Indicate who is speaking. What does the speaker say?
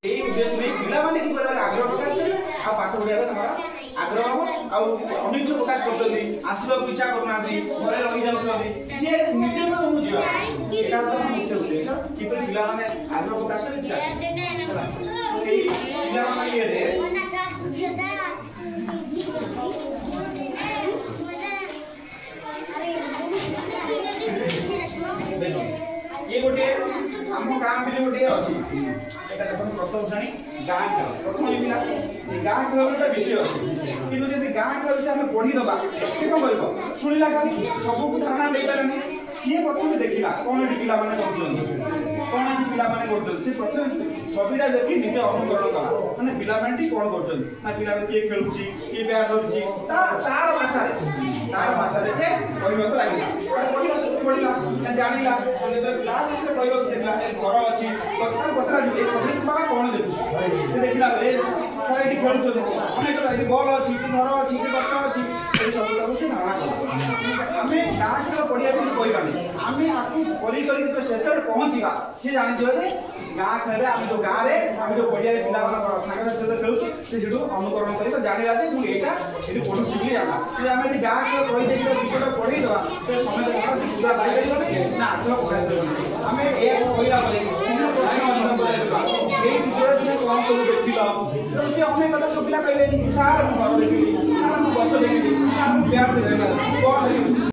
Speaker 1: এই উদ্দেশ্য নেই ପିଲାମାନେ କି ପରିବାର ଆଗ୍ରହ ପ୍ରକାଶ କରିବେ ଆଉ ପାଠ ପଢିବା ପାଇଁ ତାଙ୍କର ଆଗ୍ରହ ହବ ଆଉ ଅନିଚ୍ଛ ପ୍ରକାଶ କରୁଛନ୍ତି ଆସିବାକୁ ଇଚ୍ଛା କରୁନାହାନ୍ତି ଘରେ ରହି ଯାଉଛନ୍ତି ସିଏ ନିଜେ ମୁଁ ଯିବା ଏଇଟା ତ ମୁଖ୍ୟ ଉଦ୍ଦେଶ୍ୟ କିପରି ପିଲାମାନେ ଆଗ୍ରହ ପ୍ରକାଶ କରିବେ ଏଇ ପିଲାମାନଙ୍କ ଇଏରେ ये गोटे आम गाँव में गोटे अच्छी प्रथम श्रेणी गाँ खेल प्रथम पिला गाँ खेल गोटे विषय अच्छी कि गाँ खेल आम पढ़ीदबा सी कौन कर शुणिला खाली सब धारणा दे पारे सी प्रथम देखला कौन ये पिला कौन ये पिला प्रथम छविटा देखी निजे अनुकरण कला मैंने पिला कौन कर पिला किए खेलुँ किए ब्याट धरुची तार भाषा से कहवाक लगे पढ़ा जाना क्लास कहवाक देखला घर अच्छी कथा छवि बाबा कौन देखुचे देखला ये खेलुं अनेक बल अच्छी घर अच्छी गच अच्छी सब से धारणा आम गाँ खेल पढ़िया कहबानी आम आपको कर शेष पहुँचा सी जानी गाँ खेल आम जो गाँव में आम जो पड़िया पिला सागर खेलुँ से अनुकरण कर जाना जे मुझे यहाँ ये पढ़ुची भी जाना आम यदि गाँ खेल रही विषय पढ़ईदे तो समय पूरा पाइपर ना आग्रह प्रकाश कर आम यह कहला प्रश्न कौन सब देख सी अनेक कथा पिला कहले सार घर देखी सार गच देखी सार ब्याट देखी कौन देखी